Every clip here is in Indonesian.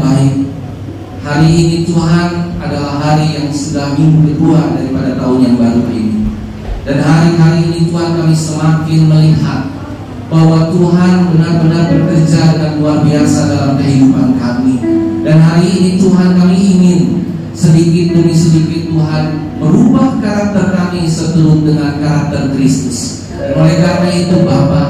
baik, hari ini Tuhan adalah hari yang sudah minggu kedua daripada tahun yang baru ini. Dan hari-hari ini Tuhan kami semakin melihat bahwa Tuhan benar-benar bekerja dengan luar biasa dalam kehidupan kami. Dan hari ini Tuhan kami ingin sedikit demi sedikit Tuhan merubah karakter kami seturut dengan karakter Kristus. Dan oleh karena itu Bapa,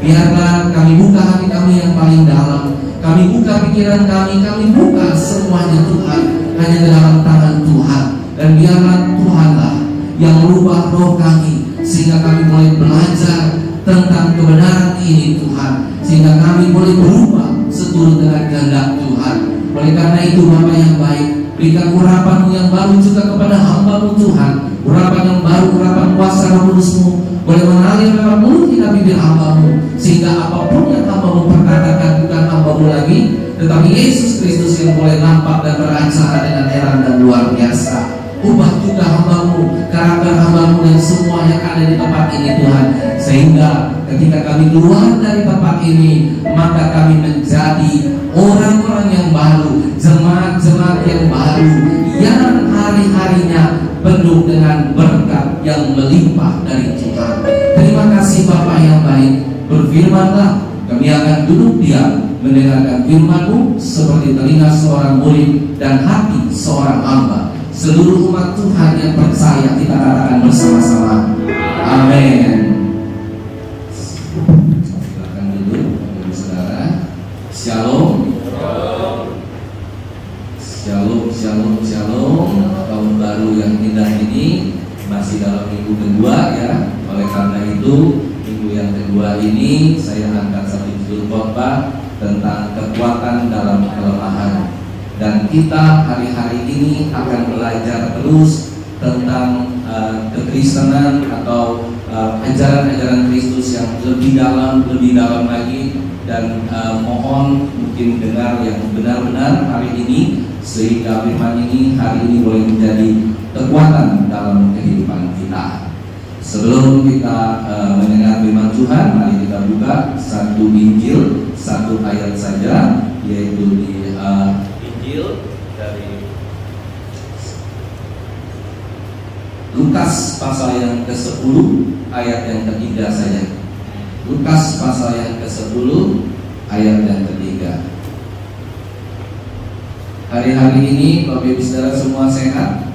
biarlah kami buka hati kami yang paling dalam, kami buka pikiran kami buka semuanya Tuhan hanya di dalam tangan Tuhan. Dan biarlah Tuhanlah yang merubah roh kami, sehingga kami boleh belajar tentang kebenaran ini Tuhan, sehingga kami boleh berubah seturut dengan kehendak Tuhan. Oleh karena itu Bapa yang baik, berikan urapan-Mu yang baru juga kepada hamba-Mu Tuhan, urapan yang baru, urapan kuasa Roh Kudus-Mu boleh mengalir lewat mulut kita, bibir hamba-Mu, sehingga apapun yang hamba-Mu perkatakan bukan hamba-Mu lagi, tetapi Yesus Kristus yang boleh nampak dan beracara dengan heran dan luar biasa. Ubah juga hamba-Mu, karakter hamba-Mu dan semua yang ada di tempat ini Tuhan, sehingga ketika kami keluar dari tempat ini, maka kami menjadi orang-orang yang baru, jemaat-jemaat yang baru, yang hari-harinya penuh dengan berkat yang melimpah dari Tuhan. Terima kasih Bapa yang baik. Berfirmanlah, kami akan duduk diam mendengarkan firman-Mu seperti telinga seorang murid dan hati seorang hamba. Seluruh umat Tuhan yang percaya kita katakan bersama-sama, amin. Silakan duduk, saudara. Shalom. Shalom, shalom, shalom. Tahun baru yang indah ini masih dalam minggu kedua ya. Oleh karena itu minggu yang kedua ini saya angkat satu judul khotbah tentang kekuatan dalam kelemahan. Dan kita hari-hari ini akan belajar terus tentang kekristenan atau ajaran-ajaran Kristus yang lebih dalam lagi. Dan mohon mungkin dengar yang benar-benar hari ini, sehingga firman ini hari ini boleh menjadi kekuatan dalam kehidupan kita. Sebelum kita mendengar firman Tuhan, mari kita buka satu Injil, satu ayat saja, yaitu di Injil dari Lukas pasal yang ke-10 ayat yang ketiga saja. Lukas pasal yang ke-10 ayat yang ketiga. Hari-hari ini Bapak Ibu Saudara semua sehat?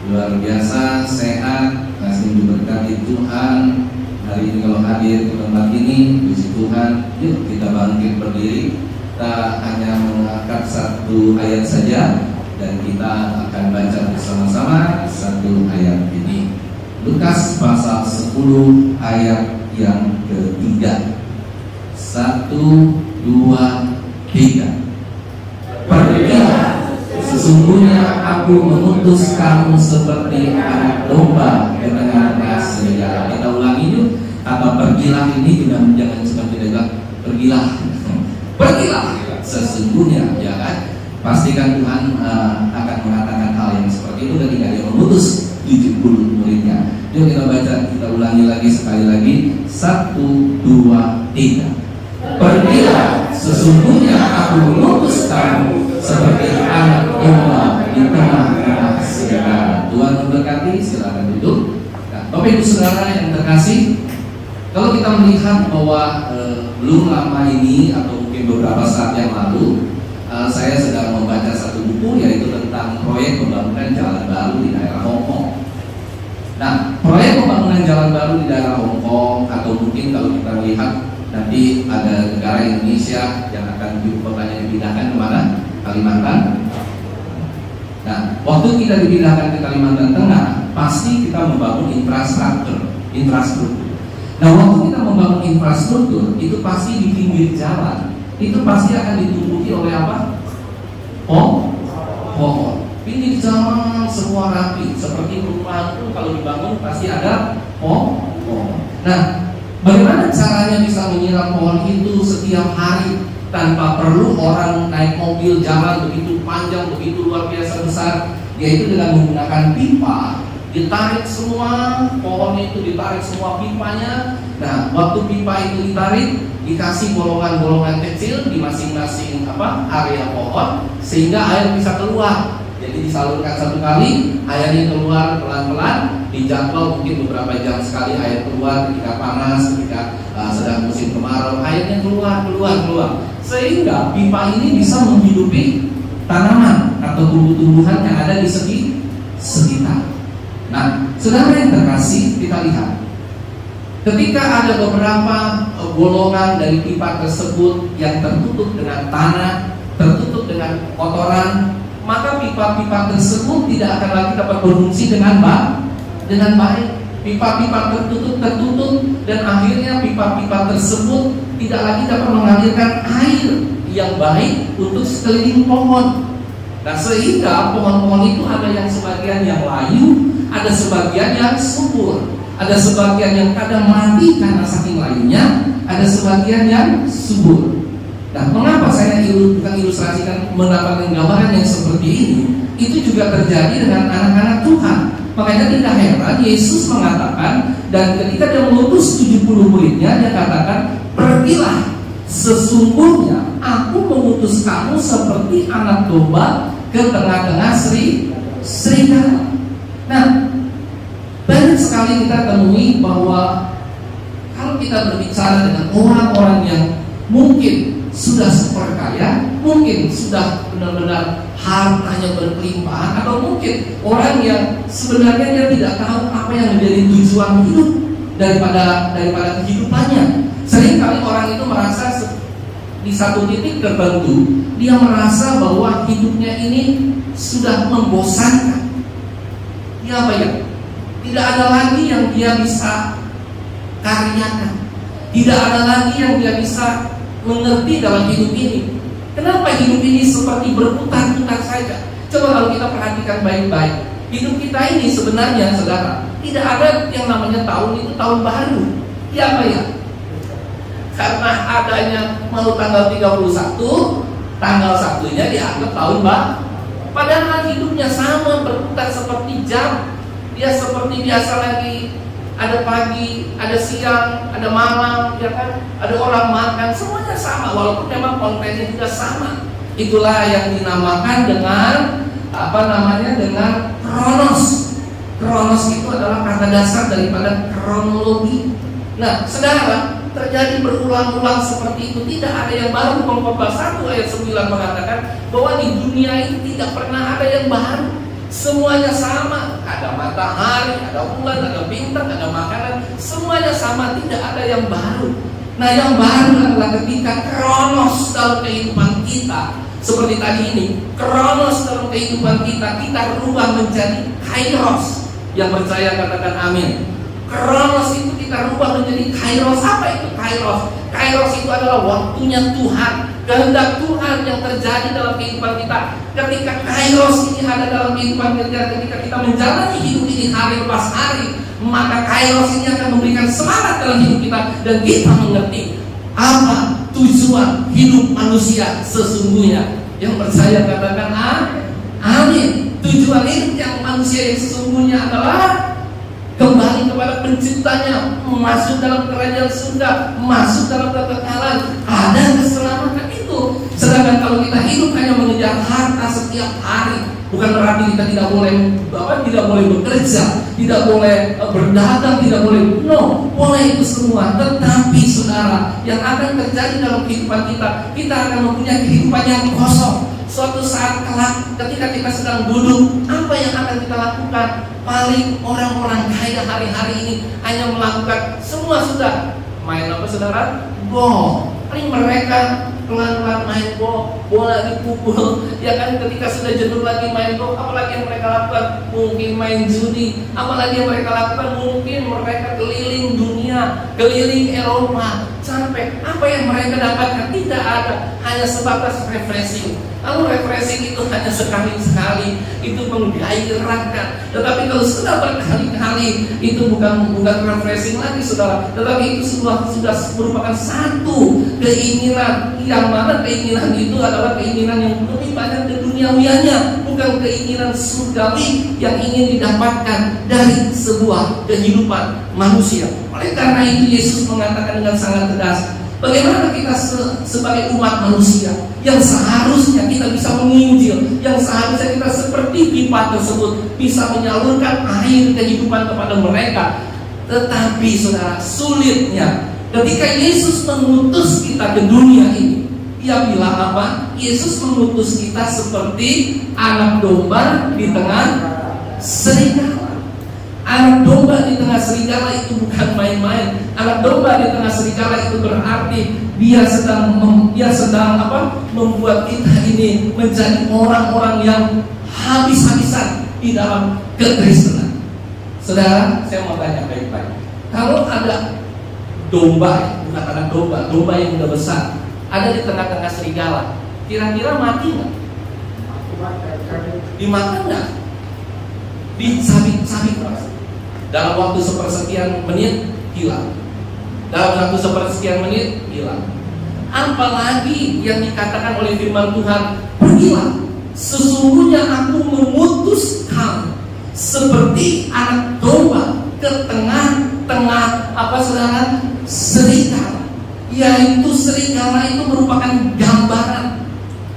Luar biasa sehat, masih diberkati Tuhan. Hari ini kalau hadir ke tempat ini, puji Tuhan. Yuk kita bangkit berdiri. Kita hanya mengangkat satu ayat saja dan kita akan baca bersama-sama satu ayat ini. Lukas pasal 10 ayat yang ketiga. 1, 2, 3. Pergilah, sesungguhnya aku mengutus kamu seperti anak domba ke tengah-tengah serigala. Kita ulangi yuk. Kata pergilah ini jangan cuma tidak pergilah. Pergilah, sesungguhnya, ya kan? Pastikan Tuhan akan mengatakan hal yang seperti itu ketika Dia mengutus 70 muridnya. Yuk kita baca, kita ulangi lagi sekali lagi. 1, 2, 3. Pergilah, sesungguhnya aku mengutus kamu seperti anak domba di tengah-tengah serigala. Tuhan memberkati, silakan duduk. Nah, Bapak Ibu Saudara yang terkasih, kalau kita melihat bahwa belum lama ini atau mungkin beberapa saat yang lalu, saya sedang membaca satu buku, yaitu tentang proyek pembangunan jalan baru di daerah Hong Kong. Nah, proyek pembangunan jalan baru di daerah Hong Kong, atau mungkin kalau kita lihat nanti ada negara Indonesia yang akan ibu kotanya dipindahkan kemana? Kalimantan. Nah, waktu kita dipindahkan ke Kalimantan Tengah, pasti kita membangun infrastruktur. Nah, waktu kita membangun infrastruktur, itu pasti di pinggir jalan, itu pasti akan ditumbuhi oleh apa? Pohon. Pinggir jalan semua rapi, seperti rumah itu kalau dibangun pasti ada pohon. Nah, bagaimana caranya bisa menyiram pohon itu setiap hari tanpa perlu orang naik mobil jalan begitu panjang, begitu luar biasa besar, yaitu dengan menggunakan pipa ditarik semua pohon itu, ditarik semua pipanya. Nah, waktu pipa itu ditarik, dikasih bolongan-bolongan kecil di masing-masing area pohon, sehingga air bisa keluar. Jadi disalurkan satu kali, airnya keluar pelan-pelan, dijadwal mungkin beberapa jam sekali air keluar ketika panas, ketika sedang musim kemarau, airnya keluar, sehingga pipa ini bisa menghidupi tanaman atau tumbuh-tumbuhan yang ada di sekitar. Nah, saudara yang terkasih, kita lihat ketika ada beberapa bolongan dari pipa tersebut yang tertutup dengan tanah, tertutup dengan kotoran, maka pipa-pipa tersebut tidak akan lagi dapat berfungsi dengan baik. Pipa-pipa tertutup dan akhirnya pipa-pipa tersebut tidak lagi dapat mengalirkan air yang baik untuk sekeliling pohon. Nah, sehingga pohon-pohon itu ada yang sebagian yang layu, ada sebagian yang subur, ada sebagian yang kadang mati karena saking layunya, ada sebagian yang subur. Nah, mengapa saya ilustrasikan mendapatkan gambaran yang seperti ini? Itu juga terjadi dengan anak-anak Tuhan. Makanya tidak heran Yesus mengatakan, dan ketika dia mengutus 70 muridnya, dia katakan, pergilah, sesungguhnya aku mengutus kamu seperti anak domba ke tengah-tengah serigala. Nah, banyak sekali kita temui bahwa kalau kita berbicara dengan orang-orang yang mungkin sudah super kaya, mungkin sudah benar-benar hartanya berkelimpahan, atau mungkin orang yang sebenarnya dia tidak tahu apa yang menjadi tujuan hidup daripada kehidupannya. Seringkali orang itu merasa di satu titik tertentu dia merasa bahwa hidupnya ini sudah membosankan. Dia tidak ada lagi yang dia bisa karyakan, tidak ada lagi yang dia bisa mengerti dalam hidup ini. Kenapa hidup ini seperti berputar-putar saja? Coba kalau kita perhatikan baik-baik, hidup kita ini sebenarnya, saudara, tidak ada yang namanya tahun itu tahun baru. Ya karena adanya mau tanggal 31, tanggal 1-nya dianggap tahun baru. Padahal hidupnya sama, berputar seperti jam. Dia seperti biasa lagi, ada pagi, ada siang, ada malam, ya kan? Ada orang makan, semuanya sama, walaupun memang kontennya juga sama. Itulah yang dinamakan dengan dengan kronos. Kronos itu adalah kata dasar daripada kronologi. Nah, saudara, terjadi berulang-ulang seperti itu. Tidak ada yang baru. Khotbah 1 ayat 9 mengatakan bahwa di dunia ini tidak pernah ada yang baru. Semuanya sama, ada matahari, ada bulan, ada bintang, ada makanan, semuanya sama, tidak ada yang baru. Nah, yang baru adalah ketika kronos dalam kehidupan kita, seperti tadi ini, kronos dalam kehidupan kita rubah menjadi kairos. Yang percaya katakan amin. Kronos itu kita rubah menjadi kairos. Apa itu kairos? Kairos itu adalah waktunya Tuhan, kehendak Tuhan yang terjadi dalam kehidupan kita. Ketika kairos ini ada dalam kehidupan kita, ketika kita menjalani hidup ini hari lepas hari, maka kairos ini akan memberikan semangat dalam hidup kita, dan kita mengerti apa tujuan hidup manusia sesungguhnya. Yang percaya katakan amin. Tujuan hidup yang manusia yang sesungguhnya adalah kembali kepada penciptanya, masuk dalam kerajaan surga, masuk dalam kekekalan, ada keselamatan itu. Sedangkan kalau kita hidup hanya mengejar harta setiap hari, bukan berarti kita tidak boleh bekerja, tidak boleh berdagang, tidak boleh, boleh itu semua. Tetapi saudara, yang akan terjadi dalam kehidupan kita akan mempunyai kehidupan yang kosong. Suatu saat kelak ketika kita sedang duduk, apa yang akan kita lakukan? Paling orang-orang kaya hari-hari ini hanya melakukan semua sudah main apa saudara? Gol. Paling mereka pelan-pelan main bola dipukul, ya kan? Ketika sudah jenuh lagi main gol, apalagi yang mereka lakukan? Mungkin main judi. Apalagi yang mereka lakukan? Mungkin mereka keliling dunia, keliling Eropa. Sampai apa yang mereka dapatkan? Tidak ada, hanya sebatas refreshing. Kalau refreshing itu hanya sekali-sekali, itu menggairahkan. Tetapi kalau sudah berkali-kali, itu bukan refreshing lagi, saudara. Tetapi itu sudah merupakan satu keinginan, yang mana keinginan itu adalah keinginan yang lebih banyak dari duniawiannya, bukan keinginan surgawi yang ingin didapatkan dari sebuah kehidupan manusia. Oleh karena itu Yesus mengatakan dengan sangat tegas, bagaimana kita sebagai umat manusia yang seharusnya kita bisa menginjil, yang seharusnya kita seperti pipa tersebut bisa menyalurkan air kehidupan kepada mereka. Tetapi saudara, sulitnya ketika Yesus mengutus kita ke dunia ini, Ia bilang apa? Yesus mengutus kita seperti anak domba di tengah serigala. Anak domba di tengah serigala itu bukan main-main. Anak domba di tengah serigala itu berarti dia sedang membuat kita ini menjadi orang-orang yang habis-habisan di dalam kekristenan. Saudara, saya mau tanya baik-baik. Kalau ada domba, bukan anak domba, domba yang udah besar, ada di tengah-tengah serigala, kira-kira mati nggak? Dimakan nggak? Dicabik-cabik dalam waktu sepersekian menit hilang. Dalam waktu sepersekian menit hilang. Apalagi yang dikatakan oleh firman Tuhan, pergilah, sesungguhnya aku memutus kamu seperti anak domba ke tengah-tengah saudara, serigala. Yaitu serigala itu merupakan gambaran.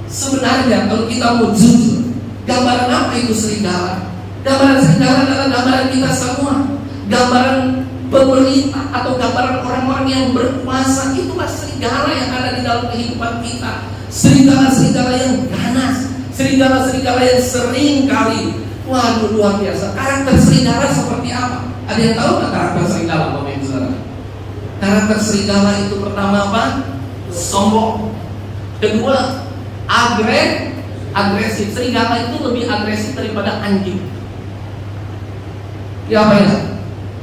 Sebenarnya kalau kita mau jujur, gambaran apa itu serigala? Gambaran serigala adalah gambaran kita semua. Gambaran pemerintah atau gambaran orang-orang yang berkuasa. Itulah serigala yang ada di dalam kehidupan kita. Serigala-serigala yang ganas, serigala-serigala yang sering kali, waduh, luar biasa. Karakter serigala seperti apa? Ada yang tahu nggak karakter serigala, Bapak Ibu Saudara? Karakter serigala itu pertama apa? Sombong. Kedua, agresif. Serigala itu lebih agresif daripada anjing. Ya apa ya?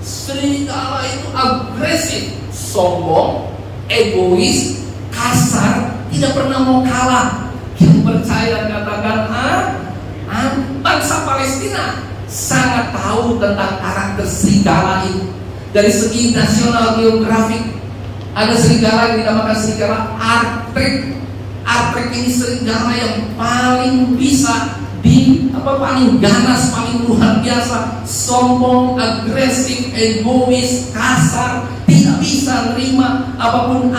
Serigala itu agresif, sombong, egois, kasar, tidak pernah mau kalah. Yang percaya katakan, bangsa Palestina sangat tahu tentang karakter serigala itu. Dari segi nasional geografik, ada serigala yang dinamakan serigala Artrek. Artrek ini serigala yang paling bisa paling ganas, paling luar biasa, sombong, agresif, egois, kasar, tidak bisa menerima apapun.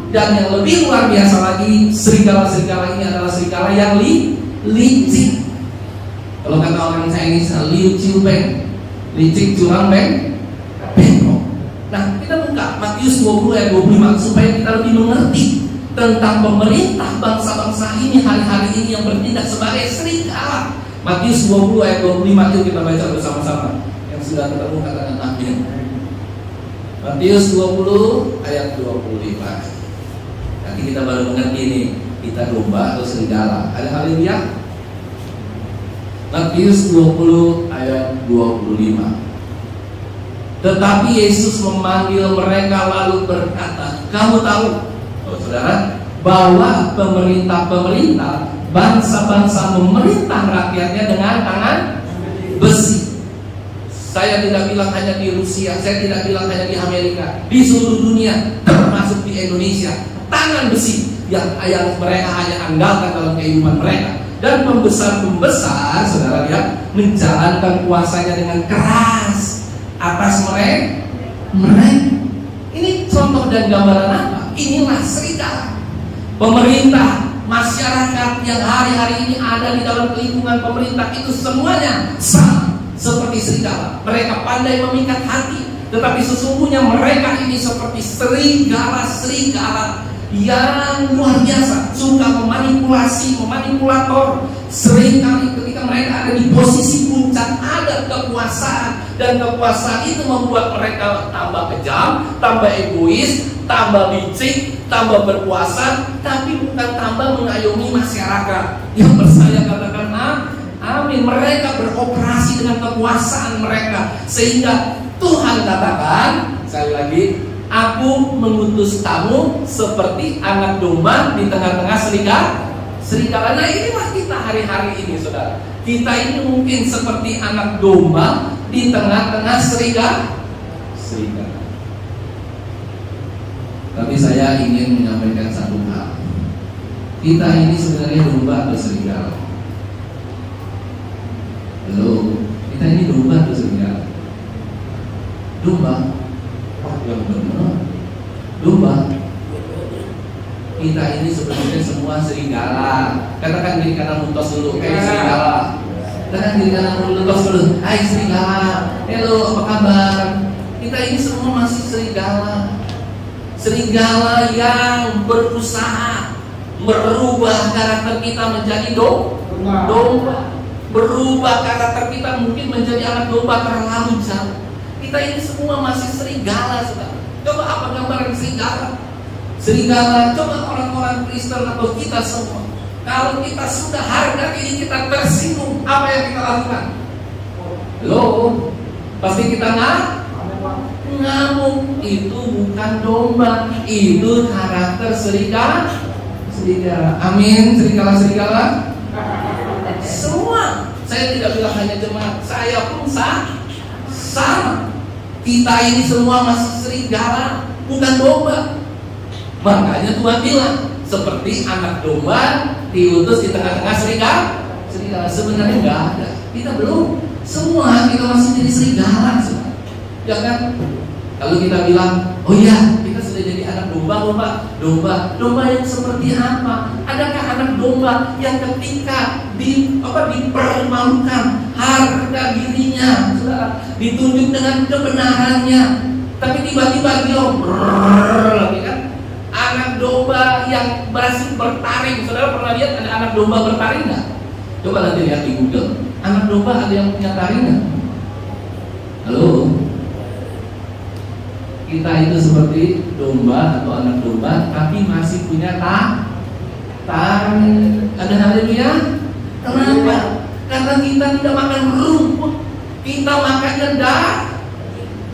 Dan yang lebih luar biasa lagi, serigala-serigala ini adalah serigala yang licik. Kalau kata orang Chinese, liu ciu beng, licik, curang, bengkok. Nah, kita buka Matius 20 ayat 25 supaya kita lebih mengerti tentang pemerintah bangsa-bangsa ini hari-hari ini yang bertindak sebagai serigala. Matius 20 ayat 25 itu kita baca bersama-sama. Yang sudah ketemu katakan amin. Matius 20 ayat 25. Nanti kita baru mengerti ini, kita domba atau serigala. Ada haleluya. Matius 20 ayat 25. Tetapi Yesus memanggil mereka lalu berkata, kamu tahu, saudara, bahwa pemerintah bangsa-bangsa memerintah rakyatnya dengan tangan besi. Saya tidak bilang hanya di Rusia, saya tidak bilang hanya di Amerika, di seluruh dunia, termasuk di Indonesia, tangan besi yang mereka hanya andalkan dalam kehidupan mereka. Dan pembesar-pembesar, saudara lihat, menjalankan kuasanya dengan keras atas mereka. Ini contoh dan gambaran apa? Inilah serigala. Pemerintah, masyarakat yang hari-hari ini ada di dalam lingkungan pemerintah itu semuanya sama seperti serigala. Mereka pandai memikat hati, tetapi sesungguhnya mereka ini seperti serigala-serigala yang luar biasa, suka memanipulasi, memanipular. Seringkali ketika mereka ada di posisi puncak, ada kekuasaan, dan kekuasaan itu membuat mereka tambah kejam, tambah egois, tambah licik, tambah berkuasa, tapi bukan tambah mengayomi masyarakat. Yang percaya katakan amin. Mereka beroperasi dengan kekuasaan mereka, sehingga Tuhan katakan sekali lagi, aku mengutus kamu seperti anak domba di tengah-tengah serigala. Nah inilah kita hari-hari ini saudara. Kita ini mungkin seperti anak domba di tengah-tengah serigala. Tapi saya ingin menyampaikan satu hal. Kita ini sebenarnya domba atau serigala? Halo, kita ini domba atau serigala? Domba. Yang benar. Domba. Kita ini sebenarnya semua serigala. Katakan diri kanan mutos dulu, serigala. Katakan diri kanan mutos dulu, hai serigala. Halo, apa kabar? Kita ini semua masih serigala. Serigala yang berusaha merubah karakter kita menjadi domba. Berubah karakter kita mungkin menjadi anak domba terlalu jauh. Kita ini semua masih serigala, saudara. Coba apa gambaran serigala? Serigala, coba orang-orang Kristen atau kita semua. Kalau kita sudah harga ini kita tersinggung, apa yang kita lakukan? Halo, pasti kita ngamuk. Itu bukan domba, itu karakter serigala. Amin, serigala. Semua. Saya tidak bilang hanya jemaat, saya pun sama. Kita ini semua masih serigala, bukan domba. Makanya Tuhan bilang, seperti anak domba diutus di tengah-tengah serigala. Sebenarnya enggak ada. Kita belum. Semua kita masih jadi serigala. Ya kan? Kalau kita bilang, oh iya, kita sudah jadi anak domba yang seperti apa? Adakah anak domba yang ketika dipermalukan harga dirinya, saudara, ditunjuk dengan kebenarannya, tapi tiba-tiba dia kan? Anak domba yang berhasil bertaring. Saudara pernah lihat ada anak domba bertaring nggak? Coba nanti lihat di Google. Anak domba ada yang punya taring nggak? Halo? Kita itu seperti domba atau anak domba, tapi masih punya taring. Ada haleluya? Kenapa? Karena kita tidak makan rumput, kita makannya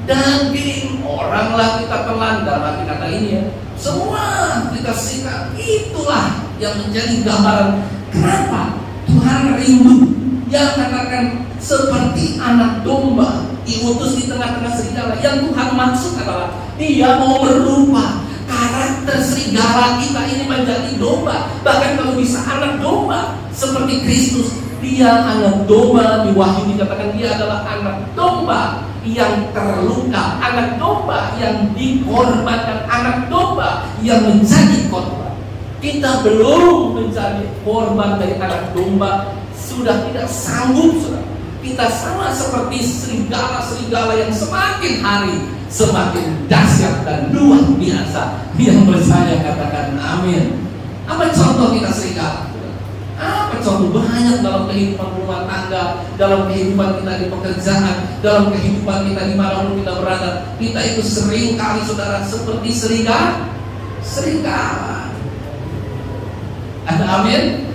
daging. Oranglah kita telan dalam arti kata ini ya. Semua kita sikat. Itulah yang menjadi gambaran kenapa Tuhan rindu yang katakan seperti anak domba diutus di tengah-tengah serigala. Yang Tuhan maksud adalah Dia mau merubah karakter serigala kita ini menjadi domba. Bahkan kalau bisa anak domba seperti Kristus. Dia anak domba, di Wahyu dikatakan dia adalah anak domba yang terluka, anak domba yang dikorbankan, anak domba yang menjadi korban. Kita belum menjadi korban dari anak domba, sudah tidak sanggup, saudara. Kita sama seperti serigala-serigala yang semakin hari semakin dahsyat dan luar biasa. Yang percaya katakan amin. Apa contoh kita serigala? Apa contoh? Banyak dalam kehidupan rumah tangga, dalam kehidupan kita di pekerjaan, dalam kehidupan kita dimanapun kita berada. Kita itu sering kali, saudara, seperti serigala. Ada amin?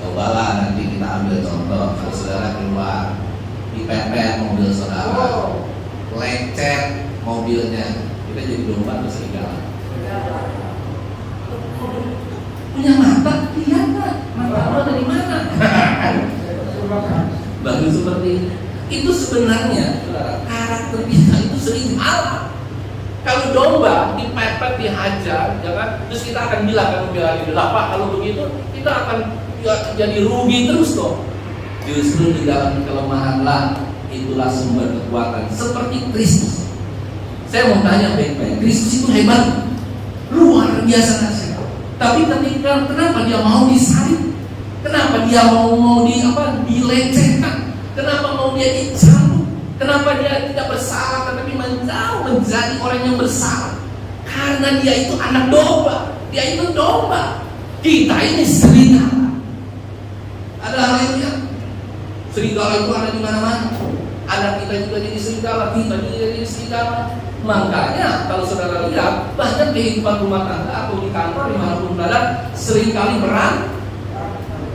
Cobalah nanti kita ambil contoh. Kalau saudara keluar, dipepet mobil saudara, lecet mobilnya, kita jadi domba atau serigala? Punya mata, lihat nggak? Mata lo dari mana? Baru seperti ini. Itu sebenarnya karakter kita itu serigala. Kalau domba dipepet, dihajar, ya kan? Terus kita akan bilang kan, Pak, kalau begitu kita akan jadi rugi terus dong. Justru di dalam kelemahanlah itulah sumber kekuatan. Seperti Kristus. Saya mau tanya baik-baik, Kristus itu hebat, luar biasa kan? Tapi ketika kenapa dia mau disalib? Kenapa dia mau dilecehkan? Kenapa mau dia dicambuk? Kenapa dia tidak bersalah tetapi menjadi orang yang bersalah? Karena dia itu anak domba. Dia itu domba. Kita ini serigala. Ada hal itu ya? Serigala itu ada di mana-mana. Anak kita juga jadi serigala, kita juga jadi serigala. Makanya kalau saudara lihat banyak kehidupan rumah tangga atau di kantor dimanapun berada seringkali berang,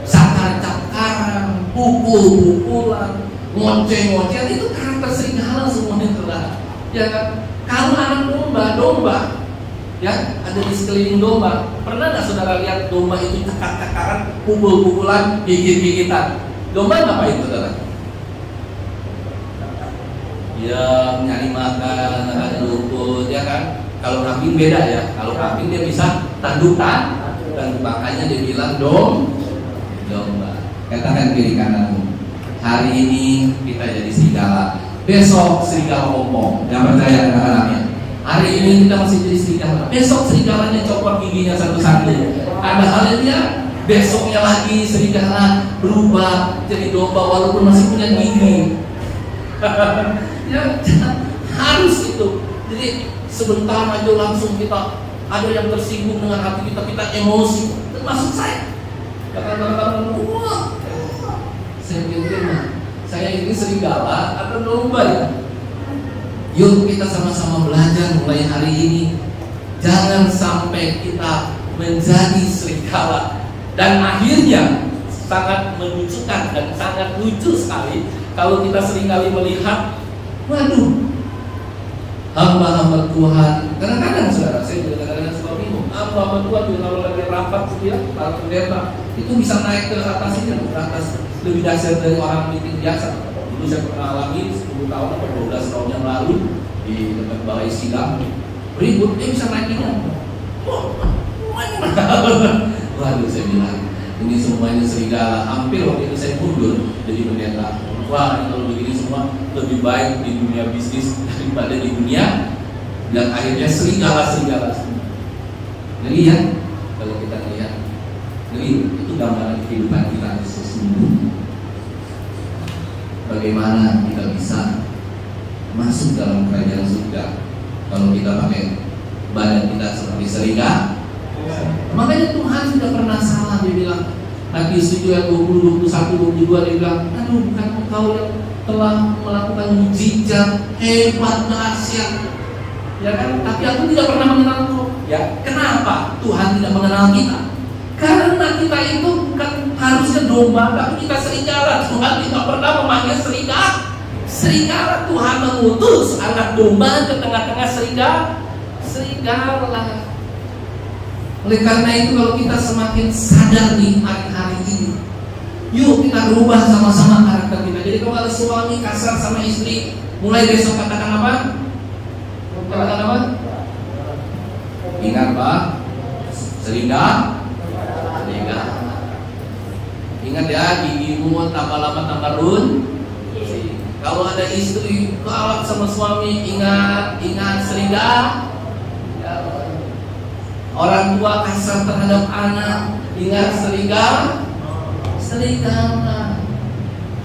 cakar-cakaran, pukul-pukulan, ngoceh-ngocehan, itu karakter serigala semuanya saudara. Ya kan? Kalau anak domba ya, ada di sekeliling domba. Pernah nggak saudara lihat domba itu cakar-cakaran, pukul-pukulan, gigit-gigitan? Domba ngapain saudara? Ya nyari makan, ada rumput, ya kan? Kalau kambing beda ya. Kalau kambing dia bisa tandukan, dan makanya dia bilang domba. Katakan kiri kananmu, hari ini kita jadi serigala, besok serigala ompong. Yang percaya anak-anaknya, hari ini kita masih jadi serigala, besok serigalanya copot giginya satu-satu. Ada halnya besoknya lagi serigala berubah jadi domba walaupun masih punya gigi. Ya, harus itu. Jadi sebentar aja langsung kita ada yang tersinggung dengan hati kita emosi. Termasuk saya. Kata-kata, wah, saya pikir, saya ini serigala atau domba ya? Yuk kita sama-sama belajar mulai hari ini. Jangan sampai kita menjadi serigala. Dan akhirnya sangat menyucikan dan sangat lucu sekali kalau kita seringkali melihat, waduh, hamba-hamba Tuhan. Kadang-kadang saudara, saya juga kadang-kadang suka bingung. Hamba-hamba Tuhan juga kalau lagi rapat setia, para pendeta itu bisa naik ke atas ini, ke atas lebih dahsyat dari orang meeting biasa. Dulu saya pernah alami 10 tahun atau 12 tahun yang lalu di tempat balai sidang, ribut, dia bisa naik ini. Waduh, saya bilang, ini semuanya serigala. Hampir waktu itu saya mundur jadi pendeta. Wah, ini kalau begini semua lebih baik di dunia bisnis daripada di dunia. Dan akhirnya serigala semua. Ngeri ya, kalau kita lihat. Ngeri, itu gambaran kehidupan kita sesungguhnya. Bagaimana kita bisa masuk dalam kerajaan surga kalau kita pakai badan kita seperti serigala? Makanya Tuhan tidak pernah salah. Dia bilang, Matius 7 ayat 20, 21, 22, dia bilang, aduh, bukan engkau yang telah melakukan mujizat hebat, dahsyat, ya kan? Tapi aku tidak pernah mengenal engkau. Ya, kenapa Tuhan tidak mengenal kita? Karena kita itu bukan harusnya domba, tapi kita serigala. Tuhan tidak pernah memanggil serigala. Serigala, Tuhan mengutus anak domba ke tengah-tengah serigala. Oleh karena itu kalau kita semakin sadar di hari-hari ini, yuk kita rubah sama-sama karakter kita. Jadi kalau ada suami kasar sama istri, mulai besok katakan apa? Katakan apa? Ingat Pak, serigala. Ingat ya, gigimu tambah lama tambah run. Kalau ada istri galak sama suami, ingat serigala. Orang tua kasar terhadap anak, ingat serigala.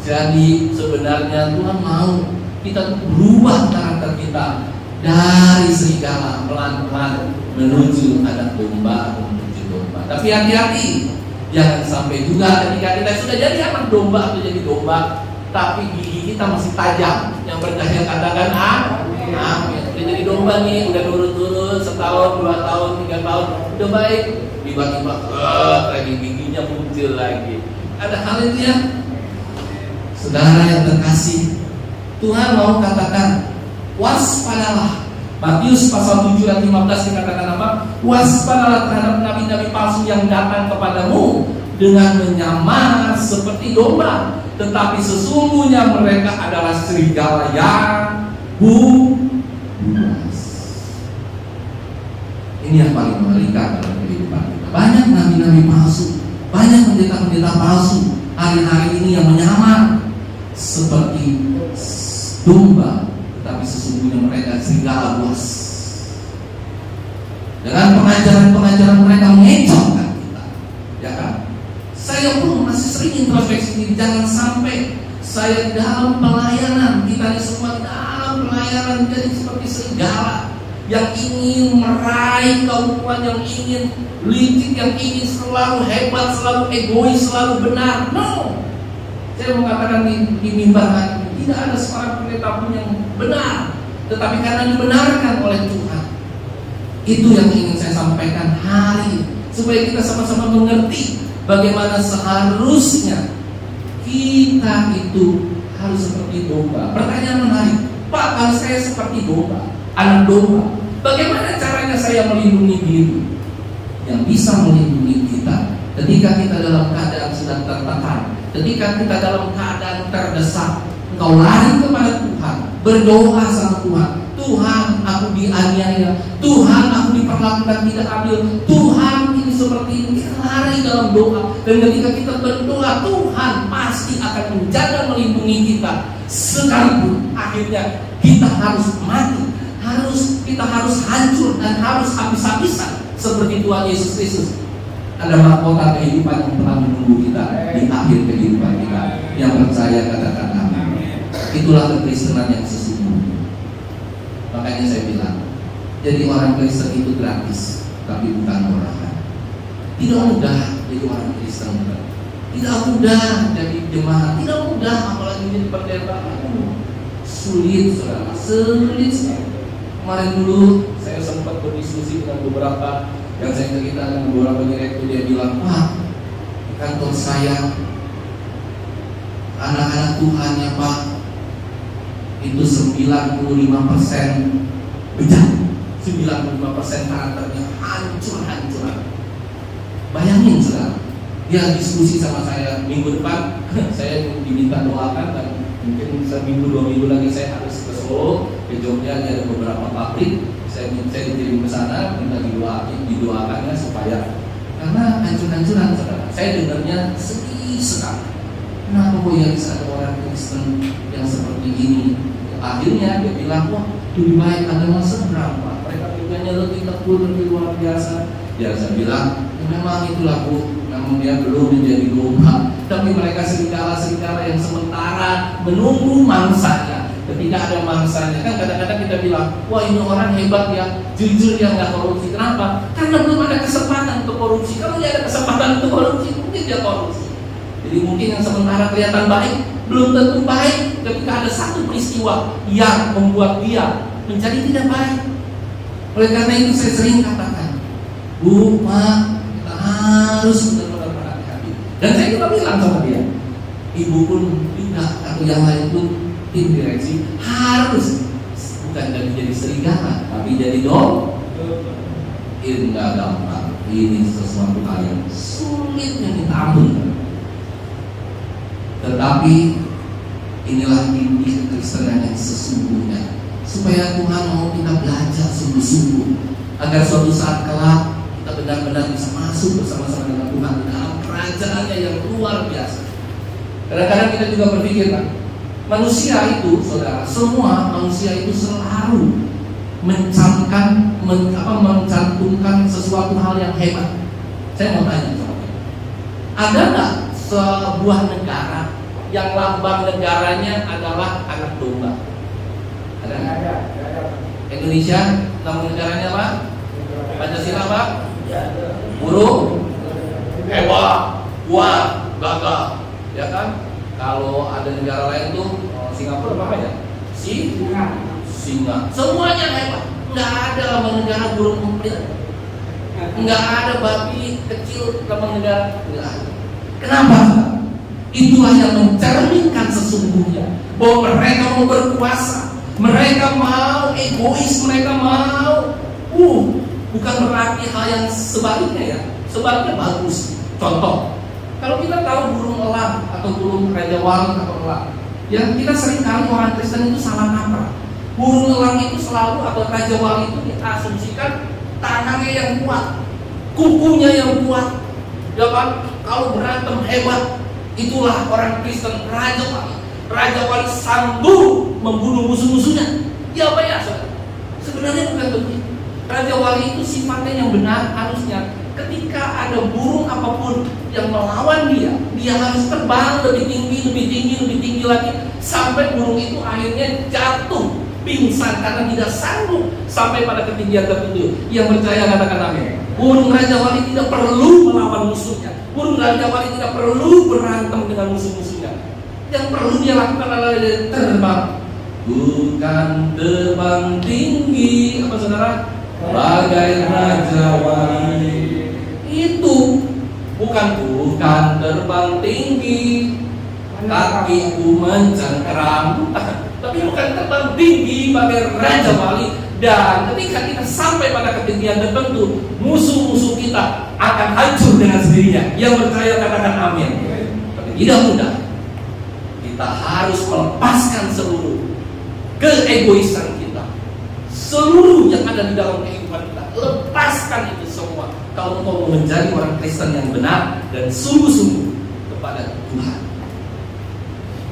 Jadi sebenarnya Tuhan mau kita berubah karakter kita dari serigala pelan-pelan menuju anak domba atau menuju domba. Tapi hati-hati, jangan sampai juga ketika kita sudah jadi anak domba atau jadi domba, tapi gigi kita masih tajam. Yang percaya katakan amin. Udah jadi domba nih, udah nurut-nurut setahun, 2 tahun, 3 tahun, udah baik. Tiba-tiba lagi giginya muncul lagi. Ada hal itu ya, saudara yang terkasih. Tuhan mau katakan, waspadalah. Matius pasal 7 ayat 15 dikatakan apa? Waspadalah terhadap nabi-nabi palsu yang datang kepadamu dengan menyamar seperti domba, tetapi sesungguhnya mereka adalah serigala yang buas. Ini yang paling mengerikan dalam kehidupan kita. Banyak nabi-nabi palsu, banyak pendeta-pendeta palsu hari-hari ini yang menyamar seperti domba, tetapi sesungguhnya mereka serigala buas. Dengan pengajaran-pengajaran mereka mengecohkan kita, ya kan? Saya pun masih sering introspeksi diri. Jangan sampai saya dalam pelayanan, kita ini semua dalam pelayanan jadi seperti serigala yang ingin meraih keuntungan, yang ingin licik, yang ingin selalu hebat, selalu egois, selalu benar. No, saya mengatakan di mimbar, tidak ada seorang pendeta pun yang benar, tetapi karena dibenarkan oleh Tuhan. Itu yang ingin saya sampaikan hari ini, supaya kita sama-sama mengerti bagaimana seharusnya kita itu harus seperti domba. Pertanyaan menarik, Pak, kalau saya seperti domba, anak domba, Bagaimana caranya saya melindungi diri? Yang bisa melindungi kita ketika kita dalam keadaan sedang tertekan, ketika kita dalam keadaan terdesak, engkau lari kepada Tuhan, berdoa sama Tuhan. Tuhan, aku dianiaya, Tuhan, aku diperlakukan tidak adil, Tuhan, ini seperti ini. Kita lari dalam doa, dan ketika kita berdoa, Tuhan pasti akan menjaga melindungi kita. Sekalipun akhirnya kita harus mati, kita harus hancur dan harus habis-habisan seperti Tuhan Yesus Kristus. Ada mahkota kehidupan yang telah menunggu kita di akhir kehidupan kita. Yang percaya katakan amin. Itulah kekristenan yang sesungguhnya. Makanya saya bilang, jadi orang Kristen itu gratis, tapi bukan murahan. Tidak mudah jadi orang Kristen, tidak mudah jadi jemaat, tidak mudah apalagi jadi pendeta. Sulit, saudara, sulit sekali. Kemarin dulu saya sempat berdiskusi dengan beberapa yang saya cerita dengan beberapa direktur, dia bilang, wah, kantor saya anak-anak Tuhan ya Pak, itu 95% bejat, 95% karakternya hancur-hancuran. Bayangin saudara, dia diskusi sama saya minggu depan. Saya diminta doakan, dan mungkin seminggu 2 minggu lagi saya harus ke Solo, ke Jogja. Ada beberapa pabrik, saya dikirim ke sana, minta didoakannya supaya, karena hancur-hancuran saudara. Saya dengarnya sedih sekali. Kenapa kok ya bisa ada orang Kristen yang seperti ini? Akhirnya dia bilang, wah, lebih baik agama seberang Pak. Mereka pikirnya lebih tekun, lebih luar biasa. Ya saya bilang, ya, memang itulah Bu, namun dia belum menjadi domba. Tapi mereka serigala-serigala yang sementara menunggu mangsanya. Ketika ada mangsanya, kan kadang-kadang kita bilang, wah ini orang hebat ya, jujur ya, nggak korupsi. Kenapa? Karena belum ada kesempatan untuk korupsi. Kalau dia ada kesempatan untuk korupsi, mungkin dia korupsi. Jadi mungkin yang sementara kelihatan baik, belum tentu baik ketika ada satu peristiwa yang membuat dia menjadi tidak baik. Oleh karena itu saya sering katakan, Bu, Pak, kita harus benar-benar berhati-hati. Dan saya juga bilang sama dia, Ibu pun juga, atau yang lain pun, tim direksi harus bukan jadi serigala, tapi jadi domba. Ini nggak gampang. Ini sesuatu hal yang sulit yang kita ampun. Tetapi inilah inti kekristenan yang sesungguhnya, supaya Tuhan mau kita belajar sungguh-sungguh, agar suatu saat kelak kita benar-benar bisa masuk bersama-sama dengan Tuhan dalam kerajaannya yang luar biasa. Kadang-kadang kita juga berpikir, kan, manusia itu, saudara, semua manusia itu selalu mencantumkan sesuatu hal yang hebat. Saya mau tanya, ada nggak sebuah negara yang lambang negaranya adalah anak domba? Ada? Indonesia lambang negaranya apa? Pancasila apa? Burung, hewan, kuat, gagah, ya kan? Kalau ada negara lain tuh, Singapura apa ya? Singa. Semuanya hebat. Nggak ada lambang negara burung emprit. Nggak ada babi kecil lambang negara. Nggak ada. Kenapa? Itulah yang mencerminkan sesungguhnya bahwa mereka mau berkuasa, mereka mau egois, mereka mau bukan berarti hal yang sebaliknya ya. Sebaliknya bagus. Contoh, kalau kita tahu burung elang atau burung raja wali atau elang, yang kita sering kali orang Kristen itu salah kaprah. Burung elang itu selalu atau raja wali itu diasumsikan tangannya yang kuat, kukunya yang kuat, ya kan? Kalau berantem hebat, itulah orang Kristen raja wali. Raja wali sanggup membunuh musuh-musuhnya. Ya apa ya? Sebenarnya bukan begitu. Raja wali itu sifatnya yang benar harusnya. Ketika ada burung apapun yang melawan dia harus terbang lebih tinggi lagi, sampai burung itu akhirnya jatuh pingsan karena tidak sanggup sampai pada ketinggian tertentu. Yang percaya katakan amin. Burung raja wali tidak perlu melawan musuhnya. Burung raja wali tidak perlu berantem dengan musuh-musuhnya. Yang perlu dia lakukan adalah terbang. Bukan terbang tinggi, apa saudara? Bagai raja wali. Itu bukan terbang tinggi, kakiku mencengkeram. Tapi bukan terbang tinggi bagai raja wali, Dan ketika kita sampai pada ketinggian tertentu, musuh-musuh kita akan hancur dengan sendirinya. Yang percaya katakan amin. Tapi tidak mudah. Kita harus melepaskan seluruh keegoisan kita, seluruh yang ada di dalam kehidupan kita. Lepaskan itu semua kalau mau menjadi orang Kristen yang benar dan sungguh-sungguh kepada Tuhan.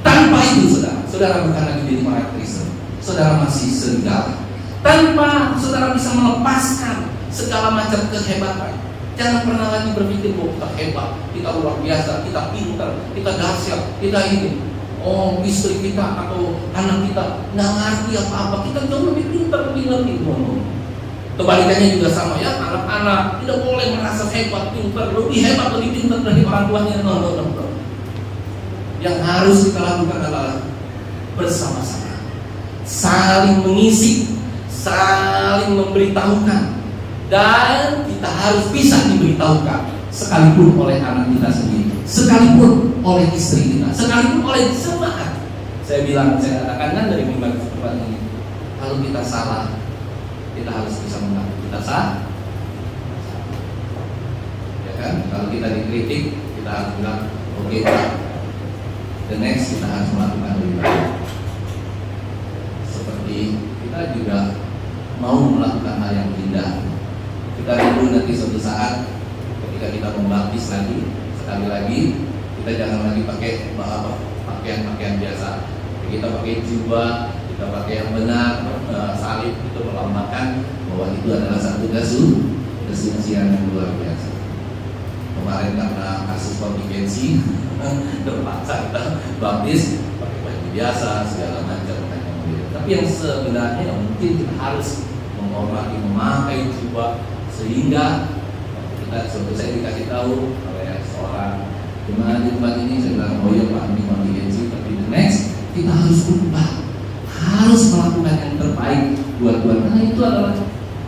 Tanpa itu, saudara bukan lagi jadi orang Kristen. Saudara masih serigala. Tanpa saudara bisa melepaskan segala macam kehebatan, jangan pernah lagi berpikir bahwa kita hebat, kita luar biasa, kita pintar, kita dahsyat, kita ini. Oh, istri kita atau anak kita nggak ngerti apa-apa, kita jauh lebih pintar, lebih ngerti. Kebalikannya juga sama ya, anak-anak tidak boleh merasa hebat, pintar, lebih hebat, lebih pintar dari orang tuanya. No. Yang harus kita lakukan adalah bersama-sama, saling mengisi, saling memberitahukan, dan kita harus bisa diberitahukan, sekalipun oleh anak kita sendiri, sekalipun oleh istri kita, sekalipun oleh jemaat. Saya katakan kan dari mimbar tempat ini, kalau kita salah, kita harus bisa mengaku kita salah, ya kan? Kalau kita dikritik, kita harus bilang, oke, the next kita harus melakukan lebih baik. Seperti kita juga mau melakukan hal yang indah. Kita rindu nanti suatu saat ketika kita membaptis lagi, sekali lagi kita jangan lagi pakai pakaian biasa. Kita pakai jubah, kita pakai yang benar, salib itu melambangkan bahwa itu adalah satu kesucian yang luar biasa. Kemarin karena kasus kontingensi terpaksa kita baptis pakai baju biasa segala macam. Tapi yang sebenarnya mungkin kita harus menghormati, memakai jubah, sehingga kita suatu saya dikasih tahu oleh seorang jemaat di tempat ini, saya bilang, oh ya Pak, ini kontingensi, tapi the next kita harus berubah, harus melakukan yang terbaik buat Tuhan, karena itu adalah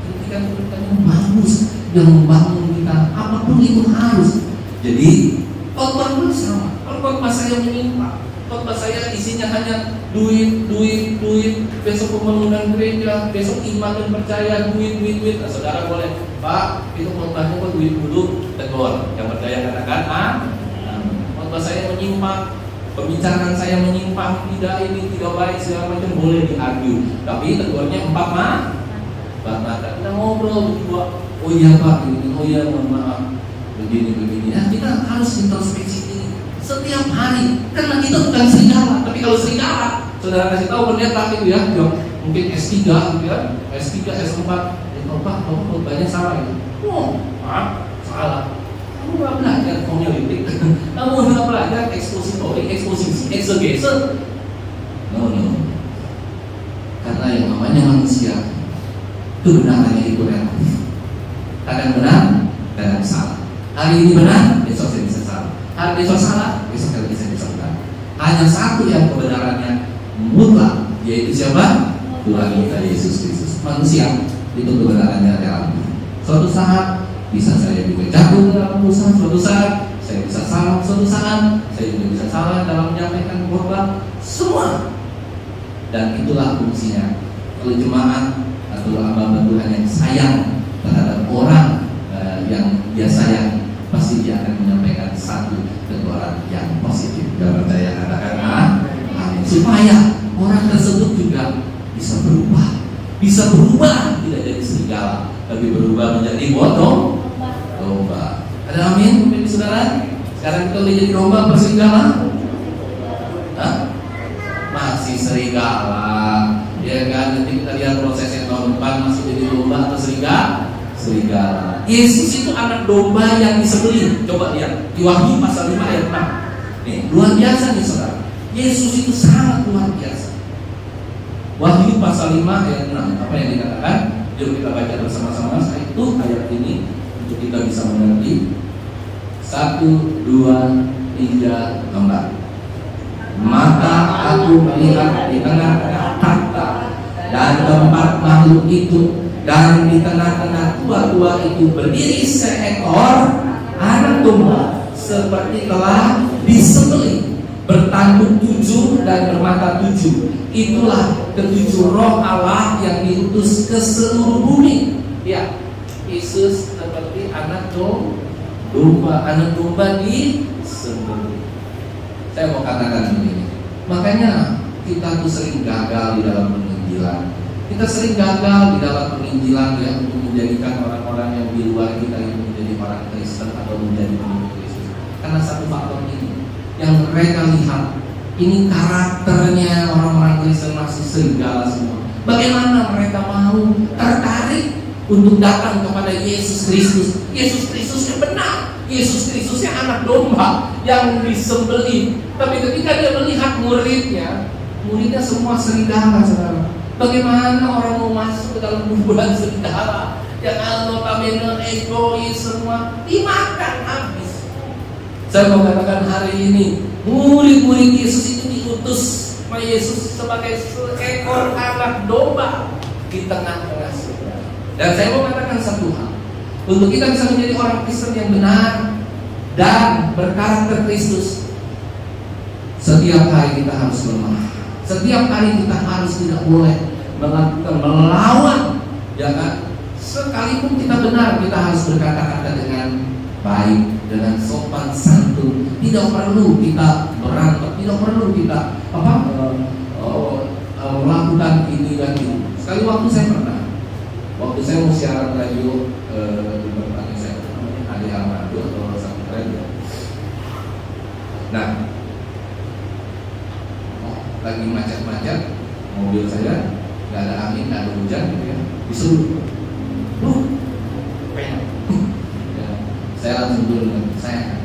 kritikan yang bagus yang membangun kita, apapun itu harus. Jadi khotbah pun sama. Kalau khotbah saya menyimpang, khotbah saya isinya hanya duit, besok pembangunan gereja, besok iman dan percaya, duit. Nah, saudara boleh, Pak, itu khotbahnya kok duit dulu, tegur. Yang percaya katakan khotbah saya menyimpang, pembicaraan saya menyimpang, tidak baik segala macam, boleh diargue. Tapi tegurnya 4 mata. Kita ngobrol berdua. Oh iya Pak, ini, oh iya mohon maaf, begini. Nah, kita harus introspeksi ini setiap hari, karena kita bukan serigala. Tapi kalau serigala, saudara kasih tahu pendeta itu ya, mungkin S3 gitu ya, S3, S4, Pak, kamu banyak salah ya. Oh, Pak, salah. Kamu nggak belajar homiletik, kamu nggak belajar ekspositorik, eksposisi, eksegese. No. Karena yang namanya manusia, kebenarannya itu relatif. Kadang benar, kadang salah. Hari ini benar, besok saya bisa salah. Hari besok salah, besok saya bisa benar. Hanya satu yang kebenarannya mutlak, yaitu siapa? Tuhan kita Yesus Kristus. Manusia itu kebenarannya relatif. Suatu saat bisa saya juga jatuh dalam urusan, suatu saat saya bisa salah, suatu saat saya juga bisa salah dalam menyampaikan khotbah. Semua. Dan itulah fungsinya. Kalau jemaat atau hamba Tuhan yang sayang terhadap orang yang dia sayang, pasti dia akan menyampaikan satu teguran yang positif. Gak percaya katakan amin. Supaya orang tersebut juga bisa berubah, tidak jadi serigala, tapi berubah menjadi domba. Ada amin, Bapak Saudara? Sekarang kita udah jadi domba apa serigala? Masih serigala. Ya kan, nanti kita lihat prosesnya tahun depan masih jadi domba atau serigala. Yesus itu anak domba yang disembelih. Coba lihat di Wahyu pasal 5 ayat 6. Nih, luar biasa nih saudara. Yesus itu sangat luar biasa. Wahyu pasal 5 ayat 6. Apa yang dikatakan? Yuk kita baca bersama-sama. Itu ayat ini untuk kita bisa mengerti. 1, 2, 3, 4. Maka aku melihat di tengah-tengah tahta dan tempat makhluk itu, dan di tengah-tengah tua-tua itu berdiri seekor anak domba seperti telah disembelih, bertanduk 7 dan bermata 7. Itulah ketujuh roh Allah yang diutus ke seluruh bumi. Ya, Yesus seperti anak domba, anak domba disembelih. Saya mau katakan begini, makanya kita tuh sering gagal di dalam penginjilan. Kita sering gagal di dalam penginjilan ya, untuk menjadikan orang-orang yang di luar kita itu menjadi orang Kristen atau menjadi pengikut Kristus. Karena satu faktor ini yang mereka lihat, ini karakternya orang-orang Kristen masih serigala semua. Bagaimana mereka mau tertarik untuk datang kepada Yesus Kristus? Yesus Kristus yang benar, Yesus Kristus yang anak domba yang disembelih. Tapi ketika dia melihat muridnya semua serigala, saudara. Bagaimana orang mau masuk ke dalam kumpulan serigala yang notabene egois semua, dimakan habis. Saya mau katakan hari ini, murid-murid Yesus itu diutus sama Yesus sebagai seekor anak domba di tengah-tengah saudara. Dan saya mau katakan satu hal, untuk kita bisa menjadi orang Kristen yang benar dan berkarakter Kristus, setiap hari kita harus lemah. Setiap hari kita harus tidak boleh melawan, ya kan? Sekalipun kita benar, kita harus berkata-kata dengan baik, dengan sopan santun. Tidak perlu kita berantem, tidak perlu kita melakukan ini dan itu. Sekali waktu saya mau siaran radio di tempat saya namanya Adi Armando atau satu radio. Nah, lagi macet-macet, mobil saya nggak ada angin, nggak ada hujan, gitu ya, disuruh, ya, saya langsung turun dengan saya.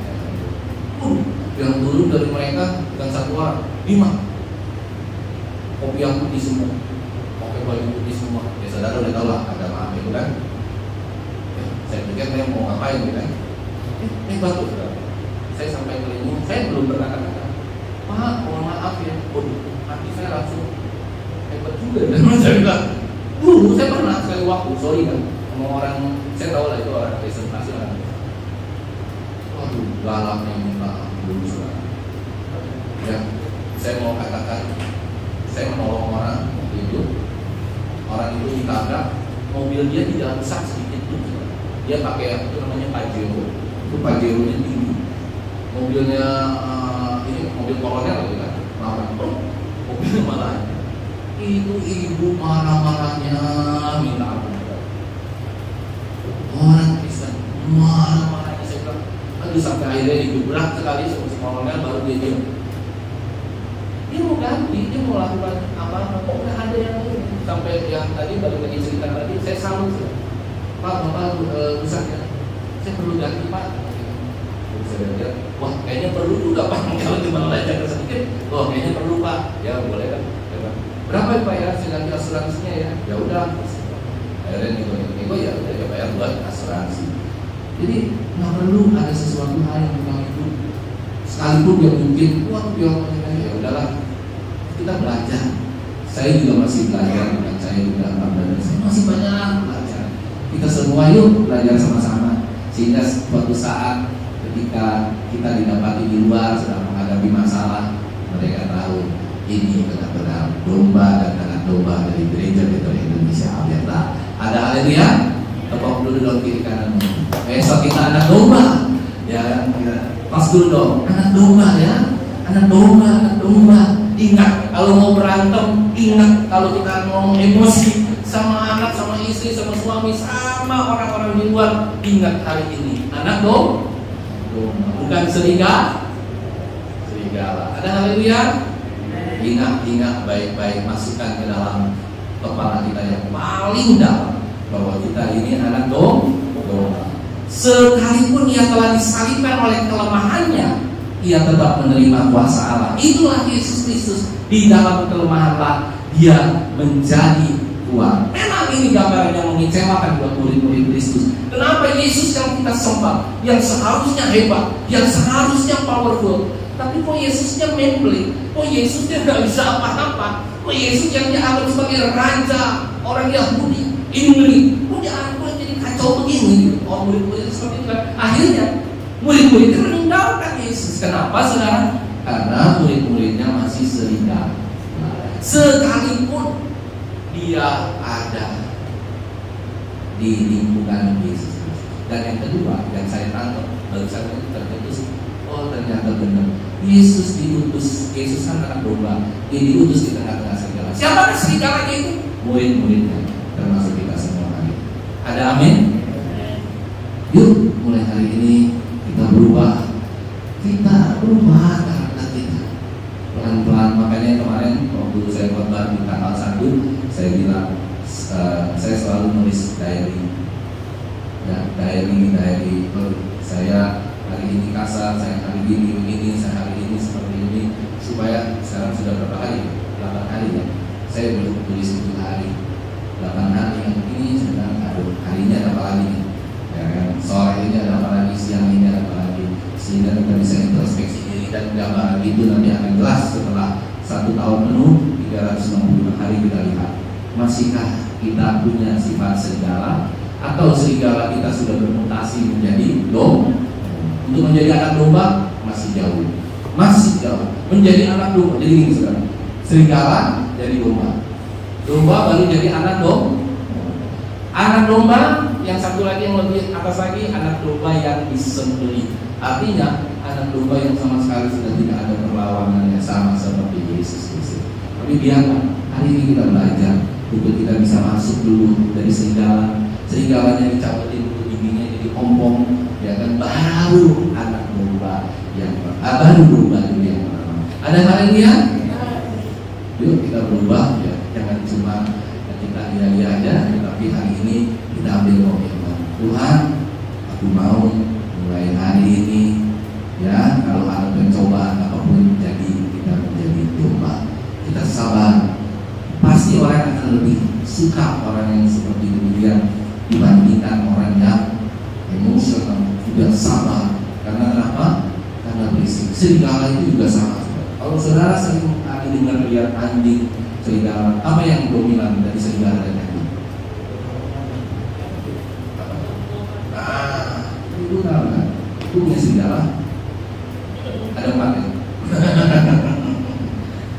Yang turun dari mereka bukan satu orang, 5. Kopi yang putih semua, pakai baju putih semua. Ya saudara udah tahu lah ada maaf itu kan. Ya, saya pikir saya mau ngapain gitu kan. Batuk saudara. Saya sampai kelingking, saya belum berkata-kata, Pak, mohon maaf ya. Hati saya langsung hebat juga. Dan saya bilang, saya pernah sekali waktu, sorry kan, sama orang, saya tahu lah itu orang presentasi lah. Waduh, galaknya minta dulu saudara. Ya, saya mau katakan, saya menolong orang itu ditabrak, mobil dia tidak rusak sedikit pun. Dia pakai itu namanya Pajero, itu Pajero-nya tinggi. Mobilnya ini mobil kolonel gitu kan, mobilnya malah itu ibu marah-marahnya minta ampun. Orang Kristen marah-marahnya, saya bilang, aduh, sampai akhirnya didobrak sekali sama si kolonel baru dia diam. Dia mau ganti, dia mau lakukan apa? Kok nggak ada yang ini? Sampai yang tadi balik lagi cerita tadi, saya salut, Pak, Bapak rusak ya, saya perlu ganti Pak. Saya bilang, wah kayaknya perlu juga Pak, kalau cuma belajar sedikit, wah kayaknya perlu Pak, ya boleh kan? Berapa ya Pak ya, saya ganti asuransinya ya? Ya udah, akhirnya nego ya udah ya bayar buat asuransi. Jadi nggak perlu ada sesuatu hal yang kita itu, sekalipun dia mungkin, wah dia ya udahlah, kita belajar. Saya juga masih belajar, bukan saya juga belajar, saya masih banyak belajar. Kita semua yuk belajar sama-sama, sehingga suatu saat ketika kita didapati di luar sedang menghadapi masalah, mereka tahu ini benar-benar domba dan anak domba dari gereja Betel Indonesia. Biarlah ada haleluya, tepuk dulu dong kiri kanan. Besok kita anak domba, ya pas dulu dong, anak domba ya, anak domba, anak domba. Ingat kalau mau berantem, ingat kalau kita ngomong emosi sama anak, sama istri, sama suami, sama orang-orang di luar, ingat hari ini anak domba, bukan serigala. Ada haleluya. Ingat baik-baik, masukkan ke dalam kepala kita yang paling dalam bahwa kita ini anak domba. Sekalipun ia telah disalibkan oleh kelemahannya, ia tetap menerima kuasa Allah. Itulah Yesus Kristus. Di dalam kelemahanlah dia menjadi kuat. Memang ini gambaran yang mengecewakan buat murid-murid Kristus. Kenapa Yesus yang kita sembah, yang seharusnya hebat, yang seharusnya powerful, tapi kok Yesusnya membeli, kok Yesusnya nggak bisa apa-apa, kok Yesus yang dianggap sebagai raja orang Yahudi ini, kok dianggap jadi kacau begini? Murid-murid seperti itu kan. Akhirnya murid-murid itu meninggalkan Yesus. Kenapa saudara? karena murid-muridnya masih serigala. Sekalipun dia ada di lingkungan Yesus. Dan yang kedua yang saya tangkap baru saya terkejut, oh ternyata benar Yesus diutus. Yesus kan anak domba, dia diutus di tengah-tengah serigala. Siapa serigalanya itu? Murid-muridnya, termasuk kita semua hari. Ada amin? Yuk mulai hari ini kita berubah karakter kita pelan-pelan. Makanya kemarin waktu saya khotbah di tanggal 1, saya bilang saya selalu nulis diary ya, diary saya hari ini kasar, saya hari ini begini, saya hari ini seperti ini, supaya sekarang sudah berapa hari? 8 hari ya, saya belum tulis 7 hari 8 hari yang ini sedang aduh hari ini ada apa lagi nih ya kan, sore ini ada apa lagi, siang ini ada apa lagi, sehingga kita bisa introspeksi diri. Dan gambaran itu nanti akan jelas setelah 1 tahun penuh 365 hari kita lihat masihkah kita punya sifat serigala, atau serigala kita sudah bermutasi menjadi domba. Untuk menjadi anak domba masih jauh, menjadi anak domba. Jadi gini sekarang, serigala jadi domba, domba baru jadi anak domba. Anak domba yang satu lagi yang lebih atas lagi, anak domba yang disembelih. Artinya anak domba yang sama sekali sudah tidak ada perlawanan yang sama seperti Yesus Kristus. Tapi biarlah hari ini kita belajar untuk kita bisa masuk dulu dari serigala. Serigalanya dicabutin dulu giginya jadi ompong, ya kan, baru anak domba yang baru domba itu yang pertama. Ada haleluya? Yuk kita berubah ya, jangan cuma kita iya aja, tapi hari ini kita ambil komitmen. Tuhan, aku mau mulai hari ini ya, kalau ada pencobaan apapun jadi kita menjadi domba. Kita sabar. Pasti orang akan lebih suka orang yang seperti demikian dibandingkan orang yang emosional, tidak sabar. Karena kenapa? Karena berisik. Serigala itu juga sama. Kalau saudara sering dengar lihat anjing, serigala, apa yang dominan dari serigala dan anjing? Itu tahu kan? Itu punya serigala ada 4 ya.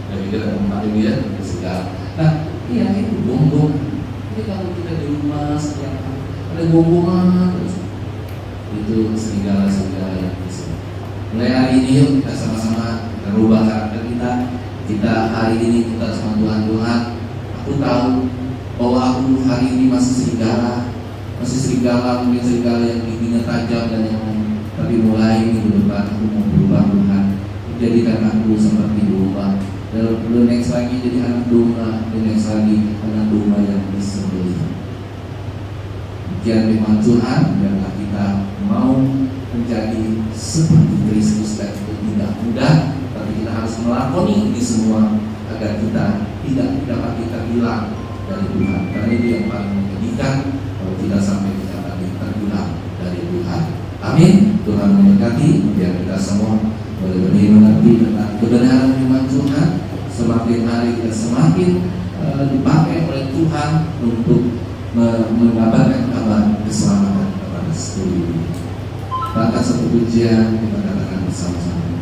Jadi kita ada 4 ini ya, serigala. Nah, iya itu gonggong. Jadi kalau kita di rumah setiap ada gonggongan terus, itu serigala yang bisa. Mulai hari ini yuk kita sama-sama merubah karakter kita. Kita hari ini kita sama Tuhan, aku tahu bahwa aku hari ini masih serigala, mungkin serigala yang giginya tajam dan yang tapi mulai minggu depan aku mau berubah Tuhan, jadikan aku seperti domba. Dan next lagi jadi anak domba, dan next lagi anak domba yang disembelih. Demikian firman Tuhan, biarlah kita mau menjadi seperti Kristus. Dan itu tidak mudah, tapi kita harus melakoni ini semua agar kita tidak dapat kita hilang dari Tuhan. Karena itu yang paling menyedihkan kalau tidak sampai kita tadi terhilang dari Tuhan. Amin. Tuhan memberkati. Biar kita semua boleh mengerti tentang kebenaran firman Tuhan. Semakin hari kita semakin dipakai oleh Tuhan untuk mengabarkan kabar keselamatan kepada seluruh dunia. Maka satu pujian kita katakan bersama-sama.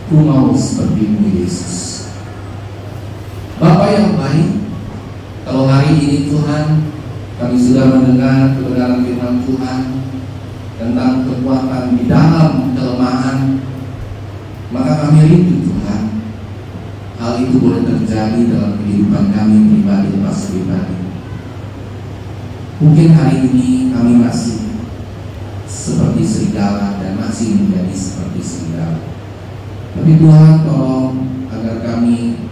Ku mau seperti-Mu Yesus. Bapa yang baik, kalau hari ini Tuhan kami sudah mendengar kebenaran firman Tuhan tentang kekuatan di dalam kelemahan, maka kami rindu Tuhan hal itu boleh terjadi dalam kehidupan kami pribadi lepas pribadi. Mungkin hari ini kami masih seperti serigala dan masih menjadi seperti serigala. Tapi Tuhan tolong agar kami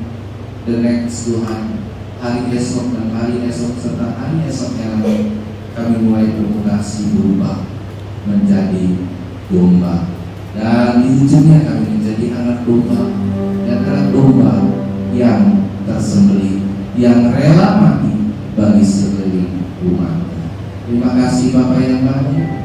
the next Tuhan, hari esok dan hari esok serta hari esok yang lain, kami mulai bermutasi berubah menjadi domba. Dan di ujungnya kami menjadi anak domba, dan anak domba yang tersembelih, yang rela mati bagi sekeliling umat. Terima kasih Bapak yang baik.